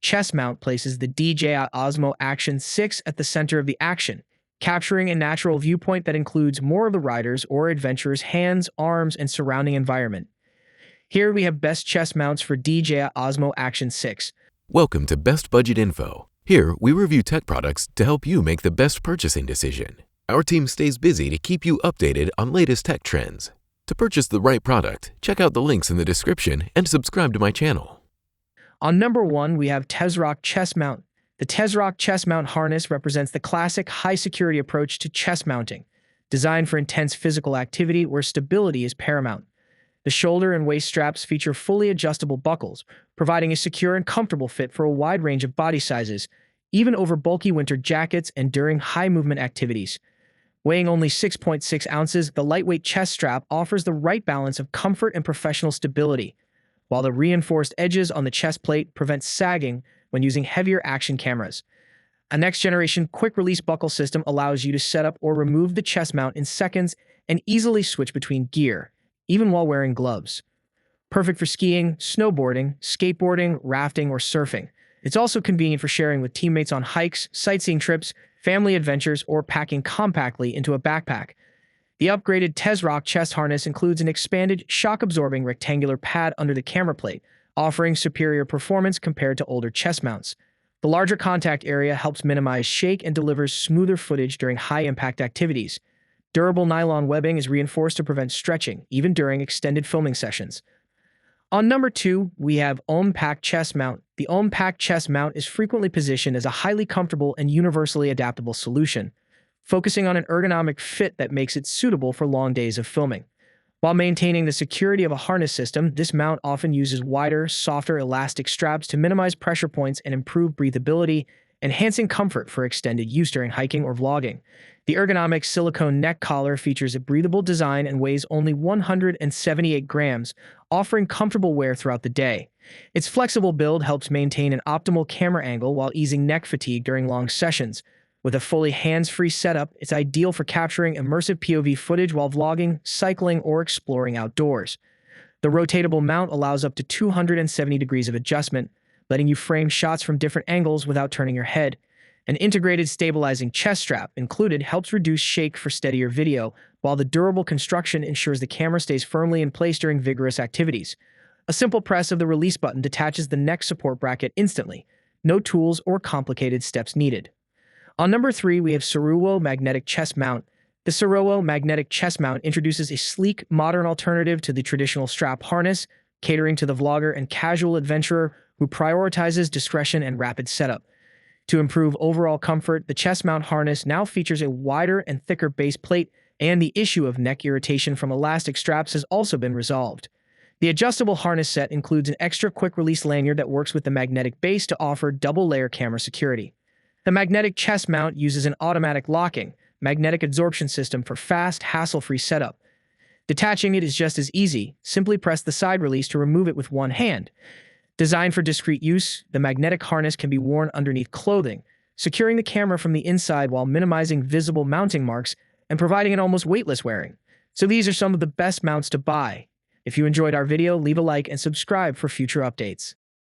chest mount places the DJI Osmo Action 6 at the center of the action, capturing a natural viewpoint that includes more of the rider's or adventurer's hands, arms, and surrounding environment. Here we have best chest mounts for DJI Osmo Action 6. Welcome to Best Budget Info. Here, we review tech products to help you make the best purchasing decision. Our team stays busy to keep you updated on latest tech trends. To purchase the right product, check out the links in the description and subscribe to my channel. On number 1, we have Tesrock chest mount. The Tesrock chest mount harness represents the classic high-security approach to chest mounting, designed for intense physical activity where stability is paramount. The shoulder and waist straps feature fully adjustable buckles, providing a secure and comfortable fit for a wide range of body sizes, even over bulky winter jackets and during high-movement activities. Weighing only 6.6 ounces, the lightweight chest strap offers the right balance of comfort and professional stability, while the reinforced edges on the chest plate prevent sagging when using heavier action cameras. A next-generation quick-release buckle system allows you to set up or remove the chest mount in seconds and easily switch between gear, even while wearing gloves. Perfect for skiing, snowboarding, skateboarding, rafting, or surfing. It's also convenient for sharing with teammates on hikes, sightseeing trips, family adventures, or packing compactly into a backpack. The upgraded Tesrock chest harness includes an expanded, shock-absorbing rectangular pad under the camera plate, offering superior performance compared to older chest mounts. The larger contact area helps minimize shake and delivers smoother footage during high-impact activities. Durable nylon webbing is reinforced to prevent stretching, even during extended filming sessions. On number 2, we have Omnpak chest mount. The Omnpak chest mount is frequently positioned as a highly comfortable and universally adaptable solution, focusing on an ergonomic fit that makes it suitable for long days of filming. While maintaining the security of a harness system, this mount often uses wider, softer elastic straps to minimize pressure points and improve breathability, enhancing comfort for extended use during hiking or vlogging. The ergonomic silicone neck collar features a breathable design and weighs only 178 grams, offering comfortable wear throughout the day. Its flexible build helps maintain an optimal camera angle while easing neck fatigue during long sessions. With a fully hands-free setup, it's ideal for capturing immersive POV footage while vlogging, cycling, or exploring outdoors. The rotatable mount allows up to 270 degrees of adjustment, letting you frame shots from different angles without turning your head. An integrated stabilizing chest strap included helps reduce shake for steadier video, while the durable construction ensures the camera stays firmly in place during vigorous activities. A simple press of the release button detaches the neck support bracket instantly. No tools or complicated steps needed. On number 3, we have Surewo magnetic chest mount. The Surewo magnetic chest mount introduces a sleek, modern alternative to the traditional strap harness, catering to the vlogger and casual adventurer who prioritizes discretion and rapid setup. To improve overall comfort, the chest mount harness now features a wider and thicker base plate, and the issue of neck irritation from elastic straps has also been resolved. The adjustable harness set includes an extra quick-release lanyard that works with the magnetic base to offer double-layer camera security. The magnetic chest mount uses an automatic locking, magnetic absorption system for fast, hassle-free setup. Detaching it is just as easy. Simply press the side release to remove it with one hand. Designed for discreet use, the magnetic harness can be worn underneath clothing, securing the camera from the inside while minimizing visible mounting marks and providing an almost weightless wearing. So these are some of the best mounts to buy. If you enjoyed our video, leave a like and subscribe for future updates.